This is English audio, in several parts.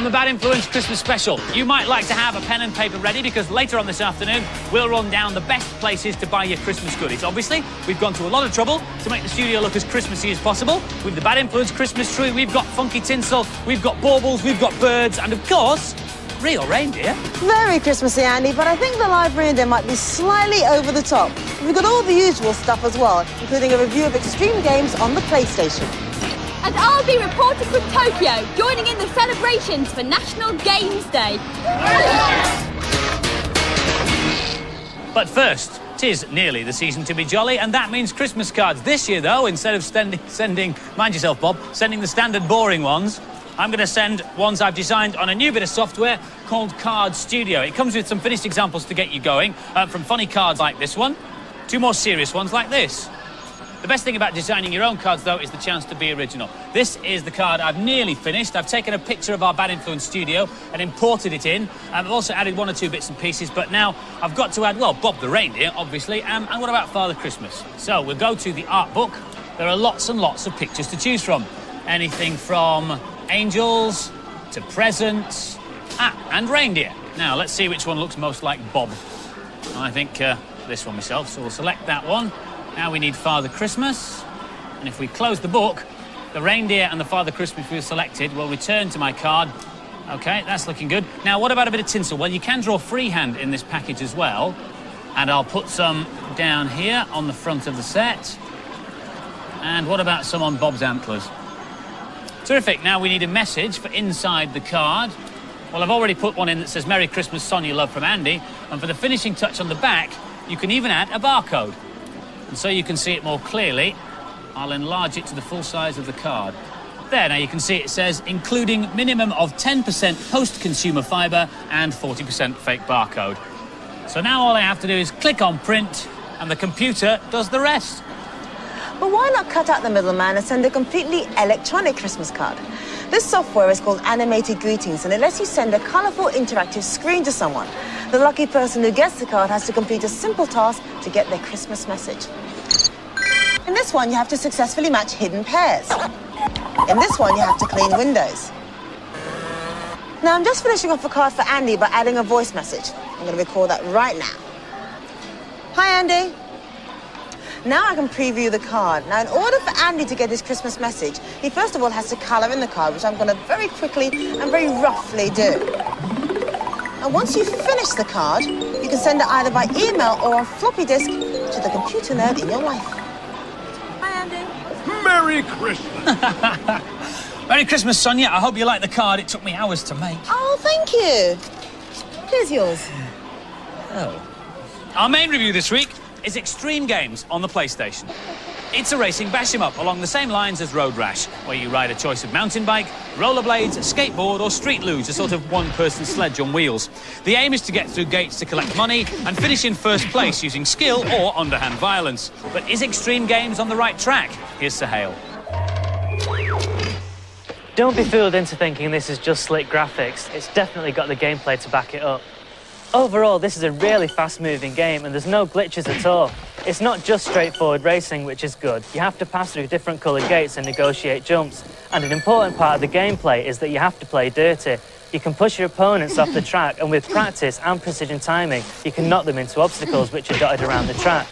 a Bad Influence Christmas special. You might like to have a pen and paper ready because later on this afternoon we'll run down the best places to buy your Christmas goodies. Obviously, we've gone to a lot of trouble to make the studio look as Christmassy as possible. With the Bad Influence Christmas tree, we've got funky tinsel, we've got baubles, we've got birds, and of course, real reindeer. Very Christmassy, Andy, but I think the live reindeer might be slightly over the top. We've got all the usual stuff as well, including a review of extreme games on the PlayStation. And I'll be reporting from Tokyo, joining in the celebrations for National Games Day. But first, 'tis nearly the season to be jolly, and that means Christmas cards. This year, though, instead of sending, mind yourself, Bob, sending the standard boring ones, I'm going to send ones I've designed on a new bit of software called Card Studio. It comes with some finished examples to get you going, from funny cards like this one to more serious ones like this. The best thing about designing your own cards, though, is the chance to be original. This is the card I've nearly finished. I've taken a picture of our Bad Influence studio and imported it in. I've also added one or two bits and pieces, but now I've got to add, well, Bob the reindeer, obviously, and what about Father Christmas? So we'll go to the art book. There are lots and lots of pictures to choose from. Anything from angels to presents, and reindeer. Now, let's see which one looks most like Bob. I think this one myself, so we'll select that one. Now we need Father Christmas, and if we close the book, the reindeer and the Father Christmas we've selected will return to my card. OK, that's looking good. Now, what about a bit of tinsel? Well, you can draw freehand in this package as well, and I'll put some down here on the front of the set. And what about some on Bob's antlers? Terrific. Now we need a message for inside the card. Well, I've already put one in that says Merry Christmas, Sonya, love from Andy, and for the finishing touch on the back, you can even add a barcode. And so you can see it more clearly, I'll enlarge it to the full size of the card. There, now you can see it says, including minimum of 10% post-consumer fibre and 40% fake barcode. So now all I have to do is click on print, and the computer does the rest. But why not cut out the middleman and send a completely electronic Christmas card? This software is called Animated Greetings, and it lets you send a colourful, interactive screen to someone. The lucky person who gets the card has to complete a simple task to get their Christmas message. In this one, you have to successfully match hidden pairs. In this one, you have to clean windows. Now, I'm just finishing off a card for Andy by adding a voice message. I'm going to record that right now. Hi, Andy. Now I can preview the card. Now, in order for Andy to get his Christmas message, he first of all has to colour in the card, which I'm going to very quickly and very roughly do. And once you've finished the card, you can send it either by email or on floppy disk to the computer nerd in your life. Hi, Andy. Merry Christmas. Merry Christmas, Sonia. I hope you like the card. It took me hours to make. Oh, thank you. Here's yours. Oh. Our main review this week is Extreme Games on the PlayStation. It's a racing bash-em-up along the same lines as Road Rash, where you ride a choice of mountain bike, rollerblades, skateboard or street luge, a sort of one-person sledge on wheels. The aim is to get through gates to collect money and finish in first place using skill or underhand violence. But is Extreme Games on the right track? Here's Saul. Don't be fooled into thinking this is just slick graphics. It's definitely got the gameplay to back it up. Overall, this is a really fast-moving game and there's no glitches at all. It's not just straightforward racing, which is good. You have to pass through different coloured gates and negotiate jumps. And an important part of the gameplay is that you have to play dirty. You can push your opponents off the track, and with practice and precision timing, you can knock them into obstacles which are dotted around the track.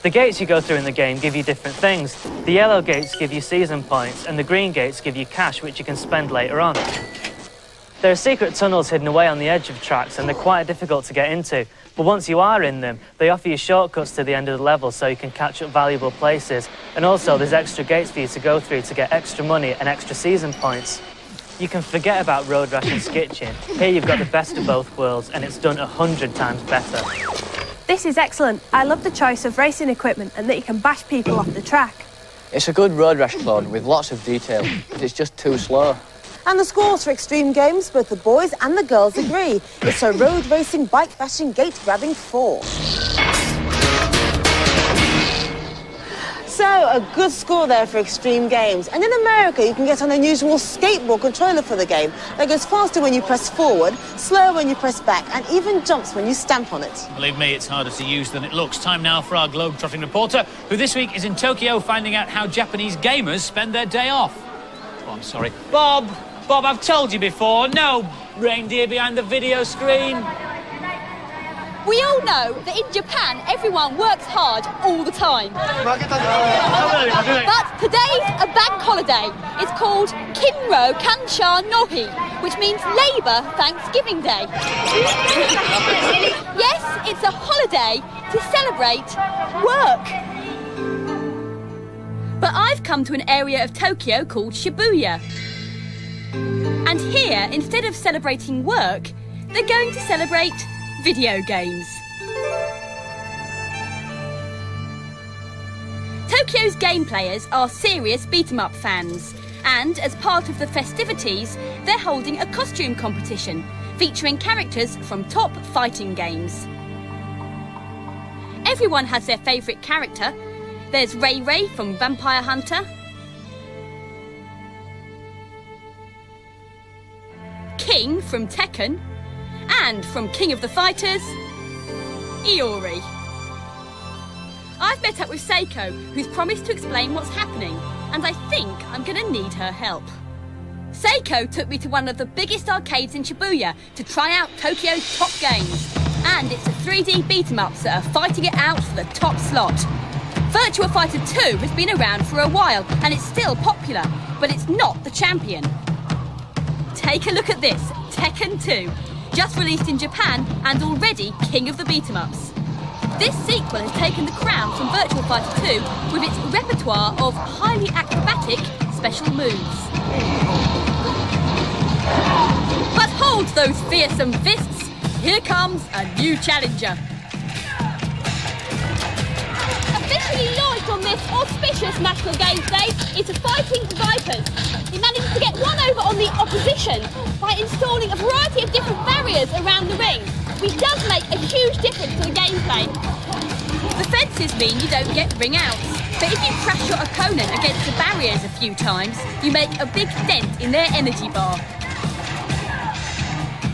The gates you go through in the game give you different things. The yellow gates give you season points, and the green gates give you cash which you can spend later on. There are secret tunnels hidden away on the edge of tracks, and they're quite difficult to get into. But once you are in them, they offer you shortcuts to the end of the level so you can catch up valuable places. And also, there's extra gates for you to go through to get extra money and extra season points. You can forget about Road Rash and Skitching. Here you've got the best of both worlds, and it's done 100 times better. This is excellent. I love the choice of racing equipment and that you can bash people off the track. It's a good Road Rash clone with lots of detail, but it's just too slow. And the scores for Extreme Games, both the boys and the girls agree. It's a road racing, bike bashing, gate grabbing 4. So, a good score there for Extreme Games. And in America, you can get an unusual skateboard controller for the game that goes faster when you press forward, slower when you press back, and even jumps when you stamp on it. Believe me, it's harder to use than it looks. Time now for our globe-trotting reporter, who this week is in Tokyo finding out how Japanese gamers spend their day off. Oh, I'm sorry. Bob! Bob, I've told you before, no reindeer behind the video screen. We all know that in Japan, everyone works hard all the time. But today's a bank holiday. It's called Kinro Kansha Nohi, which means Labour Thanksgiving Day. Yes, it's a holiday to celebrate work. But I've come to an area of Tokyo called Shibuya. And here, instead of celebrating work, they're going to celebrate video games. Tokyo's game players are serious beat-em-up fans, and as part of the festivities, they're holding a costume competition featuring characters from top fighting games. Everyone has their favourite character. There's Ray Ray from Vampire Hunter, King from Tekken, and from King of the Fighters, Iori. I've met up with Seiko, who's promised to explain what's happening, and I think I'm going to need her help. Seiko took me to one of the biggest arcades in Shibuya to try out Tokyo's top games, and it's a 3D beat-em-ups that are fighting it out for the top slot. Virtua Fighter 2 has been around for a while, and it's still popular, but it's not the champion. Take a look at this, Tekken 2, just released in Japan and already king of the beat-em-ups. This sequel has taken the crown from Virtua Fighter 2 with its repertoire of highly acrobatic special moves. But hold those fearsome fists, here comes a new challenger. Officially launched on this auspicious National Games Day is Fighting Vipers. He managed to get one over on the opposition by installing a variety of different barriers around the ring, which does make a huge difference to the gameplay. The fences mean you don't get ring outs, but if you crash your opponent against the barriers a few times, you make a big dent in their energy bar.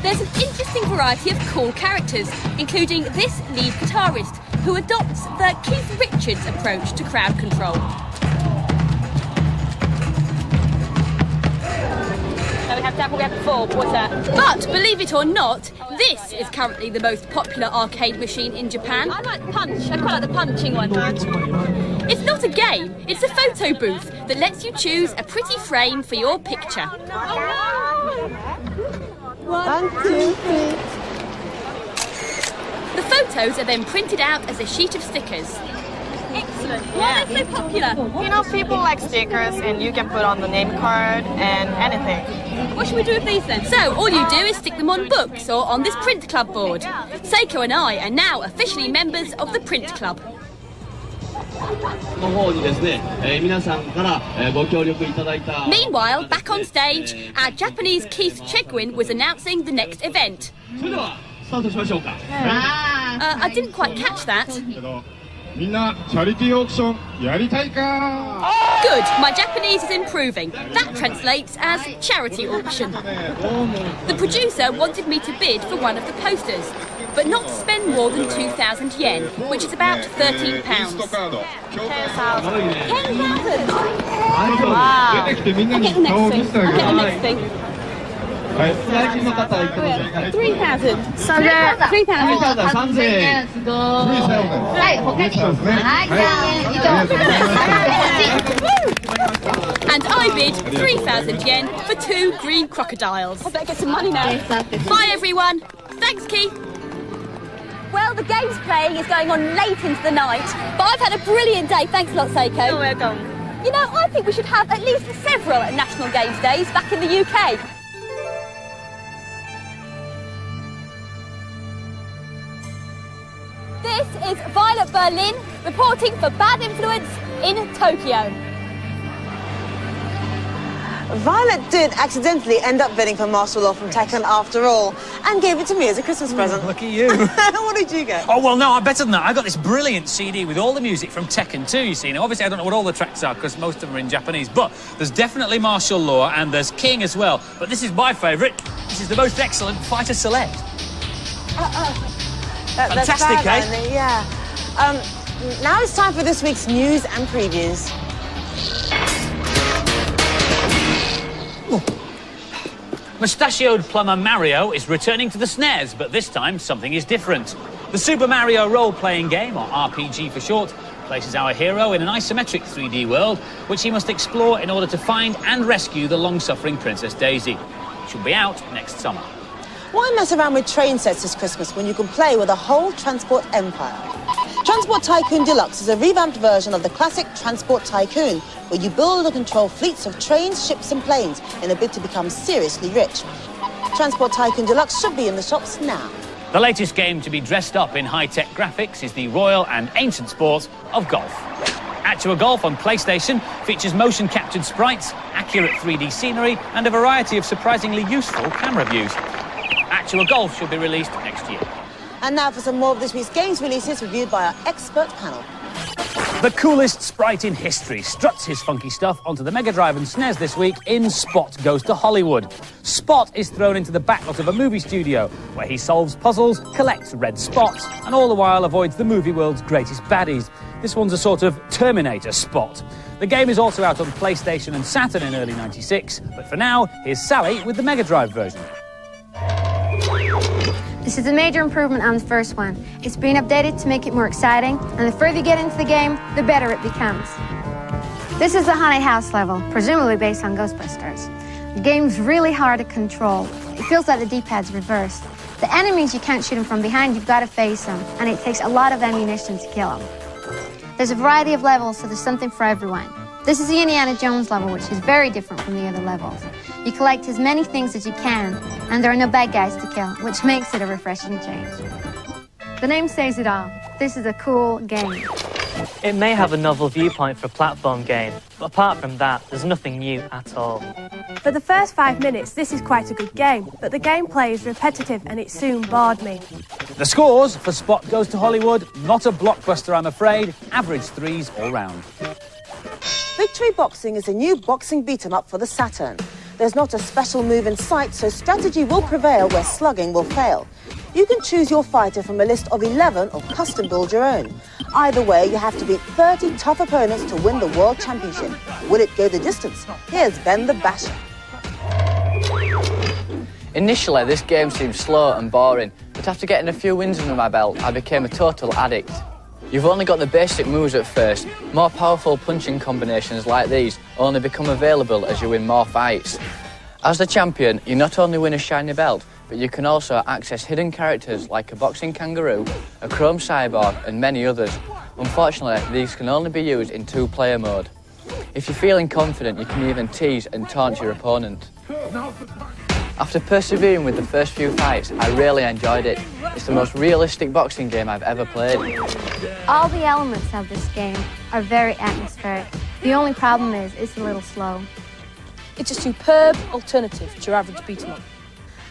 There's an interesting variety of cool characters, including this lead guitarist, who adopts the Keith Richards approach to crowd control. So we have that, we have the four, what's that? But believe it or not, this is currently the most popular arcade machine in Japan. I like Punch, I quite like the punching one. It's not a game, it's a photo booth that lets you choose a pretty frame for your picture. One, two, three. The photos are then printed out as a sheet of stickers. Excellent. Why are they so popular? You know, people like stickers and you can put on the name card and anything. What should we do with these then? So, all you do is stick them on books or on this print club board. Seiko and I are now officially members of the print club. Meanwhile, back on stage, our Japanese Keith Chegwin was announcing the next event. I didn't quite catch that. Good, my Japanese is improving. That translates as charity auction. The producer wanted me to bid for one of the posters, but not to spend more than 2,000 yen, which is about £13. 10,000. 10,000? Wow. I'll get the next thing. I'll get the next thing. 3,000. 3,000. And I bid 3,000 yen for 2 green crocodiles. I better get some money now. Bye everyone. Thanks, Keith. Well, the game's playing is going on late into the night, but I've had a brilliant day. Thanks a lot, Seiko. You're welcome. You know, I think we should have at least several National Games Days back in the UK. This is Violet Berlin reporting for Bad Influence in Tokyo. Violet did accidentally end up bidding for martial law from Tekken after all, and gave it to me as a Christmas present. Look at you. What did you get? Oh, well, no, I'm better than that. I got this brilliant CD with all the music from Tekken 2, you see. Now, obviously, I don't know what all the tracks are, because most of them are in Japanese, but there's definitely martial law, and there's King as well. But this is my favourite. This is the most excellent Fighter Select. Fantastic, eh? Yeah. Now it's time for this week's news and previews. Mustachioed plumber Mario is returning to the SNES, but this time something is different. The Super Mario role-playing game, or RPG for short, places our hero in an isometric 3D world, which he must explore in order to find and rescue the long-suffering Princess Daisy. It should be out next summer. Why mess around with train sets this Christmas when you can play with a whole transport empire? Transport Tycoon Deluxe is a revamped version of the classic Transport Tycoon, where you build and control fleets of trains, ships and planes in a bid to become seriously rich. Transport Tycoon Deluxe should be in the shops now. The latest game to be dressed up in high-tech graphics is the royal and ancient sport of golf. Actua Golf on PlayStation features motion-captured sprites, accurate 3D scenery and a variety of surprisingly useful camera views. Actua Golf should be released next year. And now for some more of this week's games releases reviewed by our expert panel. The coolest sprite in history struts his funky stuff onto the Mega Drive and SNES this week in Spot Goes to Hollywood. Spot is thrown into the backlot of a movie studio where he solves puzzles, collects red spots, and all the while avoids the movie world's greatest baddies. This one's a sort of Terminator Spot. The game is also out on PlayStation and Saturn in early '96, but for now, here's Sally with the Mega Drive version. This is a major improvement on the first one. It's been updated to make it more exciting, and the further you get into the game, the better it becomes. This is the haunted house level, presumably based on Ghostbusters. The game's really hard to control. It feels like the D-pad's reversed. The enemies, you can't shoot them from behind, you've got to face them, and it takes a lot of ammunition to kill them. There's a variety of levels, so there's something for everyone. This is the Indiana Jones level, which is very different from the other levels. You collect as many things as you can, and there are no bad guys to kill, which makes it a refreshing change. The name says it all. This is a cool game. It may have a novel viewpoint for a platform game, but apart from that, there's nothing new at all. For the first 5 minutes, this is quite a good game, but the gameplay is repetitive and it soon bored me. The scores for Spot Goes to Hollywood, not a blockbuster I'm afraid, average 3s all round. Victory Boxing is a new boxing beat-em-up for the Saturn. There's not a special move in sight, so strategy will prevail where slugging will fail. You can choose your fighter from a list of 11 or custom build your own. Either way, you have to beat 30 tough opponents to win the World Championship. Will it go the distance? Here's Ben the Basher. Initially, this game seemed slow and boring, but after getting a few wins under my belt, I became a total addict. You've only got the basic moves at first. More powerful punching combinations like these only become available as you win more fights. As the champion, you not only win a shiny belt, but you can also access hidden characters like a boxing kangaroo, a chrome cyborg, and many others. Unfortunately, these can only be used in 2-player mode. If you're feeling confident, you can even tease and taunt your opponent. After persevering with the first few fights, I really enjoyed it. It's the most realistic boxing game I've ever played. All the elements of this game are very atmospheric. The only problem is it's a little slow. It's a superb alternative to your average beat-em-up.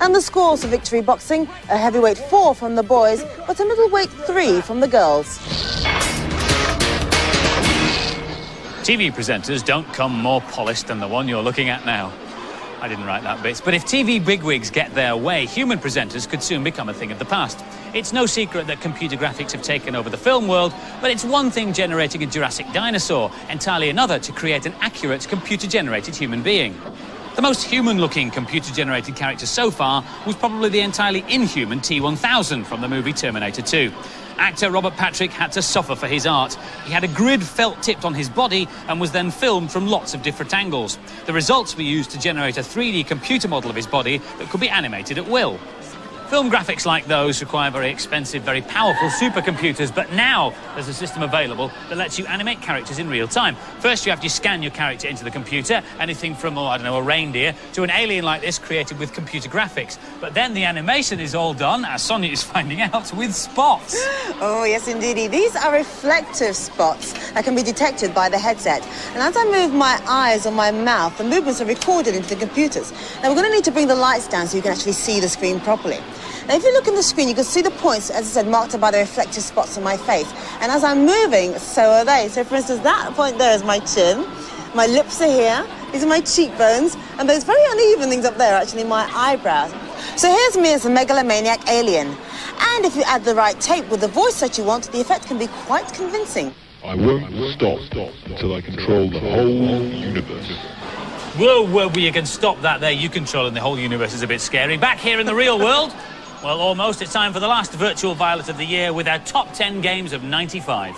And the scores for Victory Boxing, a heavyweight 4 from the boys, but a middleweight 3 from the girls. TV presenters don't come more polished than the one you're looking at now. I didn't write that bit, but if TV bigwigs get their way, human presenters could soon become a thing of the past. It's no secret that computer graphics have taken over the film world, but it's one thing generating a Jurassic dinosaur, entirely another to create an accurate computer-generated human being. The most human-looking computer-generated character so far was probably the entirely inhuman T-1000 from the movie Terminator 2. Actor Robert Patrick had to suffer for his art. He had a grid felt tipped on his body and was then filmed from lots of different angles. The results were used to generate a 3D computer model of his body that could be animated at will. Film graphics like those require very expensive, very powerful supercomputers, but now there's a system available that lets you animate characters in real time. First, you have to scan your character into the computer, anything from, a reindeer, to an alien like this created with computer graphics. But then the animation is all done, as Sonya is finding out, with spots. Oh, yes, indeedy. These are reflective spots that can be detected by the headset. And as I move my eyes or my mouth, the movements are recorded into the computers. Now, we're going to need to bring the lights down so you can actually see the screen properly. Now, if you look on the screen, you can see the points, as I said, marked up by the reflective spots on my face. And as I'm moving, so are they. So, for instance, that point there is my chin. My lips are here. These are my cheekbones. And those very uneven things up there are actually my eyebrows. So here's me as a megalomaniac alien. And if you add the right tape with the voice that you want, the effect can be quite convincing. I won't stop until I control the whole universe. Whoa, you can stop that there. You controlling the whole universe is a bit scary. Back here in the real world, well, almost. It's time for the last virtual violet of the year with our top 10 games of 95.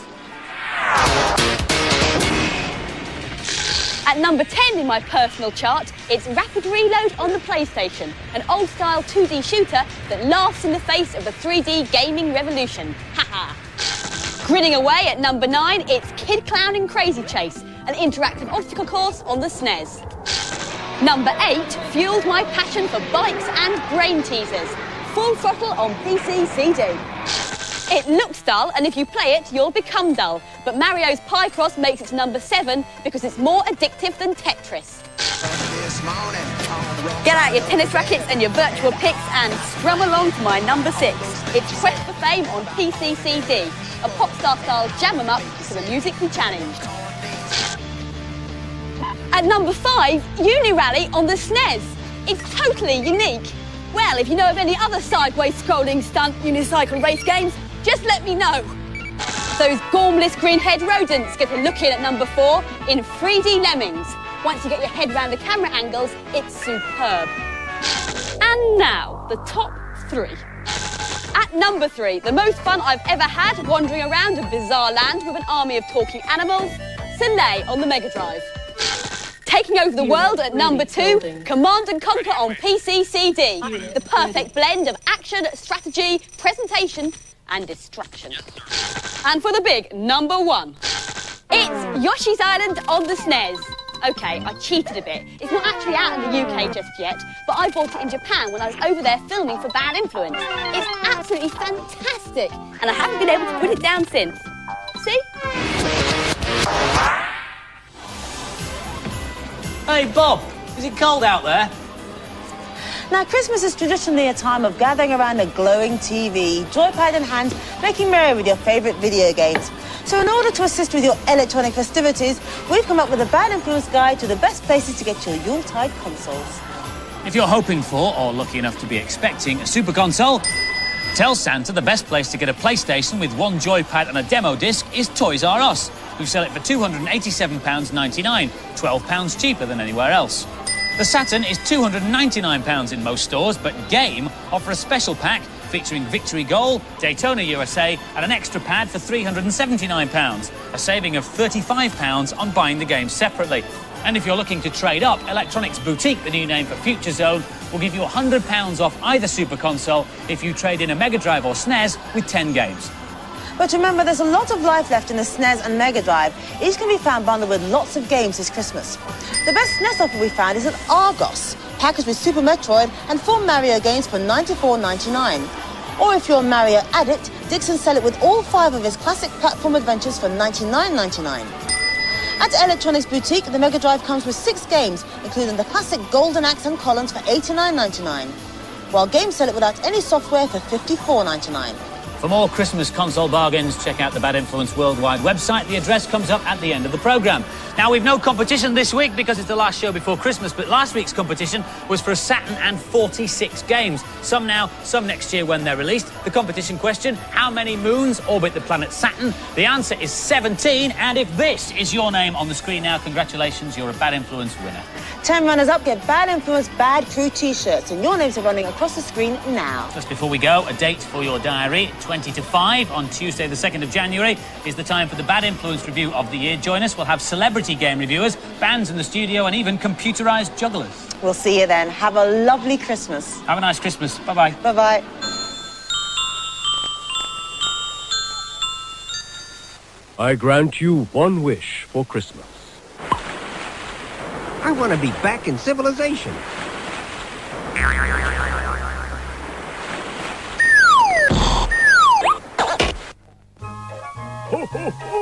At number 10 in my personal chart, it's Rapid Reload on the PlayStation, an old-style 2D shooter that laughs in the face of the 3D gaming revolution. Haha. Grinning away at number 9, it's Kid Clown in Crazy Chase, an interactive obstacle course on the SNES. Number 8 fueled my passion for bikes and brain teasers, Full Throttle on PC CD. It looks dull, and if you play it, you'll become dull. But Mario's Picross makes it to number 7 because it's more addictive than Tetris. Get out your tennis rackets and your virtual picks and strum along to my number 6. It's Quest for Fame on PC CD, a Popstar-style jam-em-up for the musically challenged. At number 5, Uni-Rally on the SNES. It's totally unique. Well, if you know of any other sideways scrolling stunt unicycle race games, just let me know. Those gormless green-haired rodents get a look in at number 4 in 3D Lemmings. Once you get your head around the camera angles, it's superb. And now, the top 3. At number 3, the most fun I've ever had wandering around a bizarre land with an army of talking animals, Soleil on the Mega Drive. Taking over the world at number 2, Command & Conquer on PC CD. The perfect blend of action, strategy, presentation and distraction. And for the big number 1, it's Yoshi's Island on the SNES. OK, I cheated a bit. It's not actually out in the UK just yet, but I bought it in Japan when I was over there filming for Bad Influence. It's absolutely fantastic, and I haven't been able to put it down since. See? Hey, Bob, is it cold out there? Now, Christmas is traditionally a time of gathering around a glowing TV, joypad in hand, making merry with your favourite video games. So in order to assist with your electronic festivities, we've come up with a Bad Influence guide to the best places to get your Yuletide consoles. If you're hoping for, or lucky enough to be expecting, a super console, tell Santa the best place to get a PlayStation with one joypad and a demo disc is Toys R Us, who sell it for £287.99, £12 cheaper than anywhere else. The Saturn is £299 in most stores, but Game offer a special pack featuring Victory Goal, Daytona USA and an extra pad for £379, a saving of £35 on buying the game separately. And if you're looking to trade up, Electronics Boutique, the new name for Future Zone, will give you £100 off either Super Console if you trade in a Mega Drive or SNES with 10 games. But remember, there's a lot of life left in the SNES and Mega Drive. Each can be found bundled with lots of games this Christmas. The best SNES offer we found is at Argos, packaged with Super Metroid and 4 Mario games for $94.99. Or if you're a Mario addict, Dixon sell it with all 5 of his classic platform adventures for $99.99. At Electronics Boutique, the Mega Drive comes with 6 games, including the classic Golden Axe and Collins for $89.99, while Games sell it without any software for $54.99. For more Christmas console bargains, check out the Bad Influence Worldwide website. The address comes up at the end of the programme. Now, we've no competition this week because it's the last show before Christmas, but last week's competition was for a Saturn and 46 games. Some now, some next year when they're released. The competition question, how many moons orbit the planet Saturn? The answer is 17, and if this is your name on the screen now, congratulations, you're a Bad Influence winner. 10 runners-up get Bad Influence Bad Crew T-shirts, and your names are running across the screen now. Just before we go, a date for your diary. 20 to 5 on Tuesday the 2nd of January is the time for the Bad Influence Review of the Year. Join us. We'll have celebrity game reviewers, bands in the studio and even computerised jugglers. We'll see you then. Have a lovely Christmas. Have a nice Christmas. Bye-bye. Bye-bye. I grant you one wish for Christmas. I want to be back in civilization. Ho, ho, ho!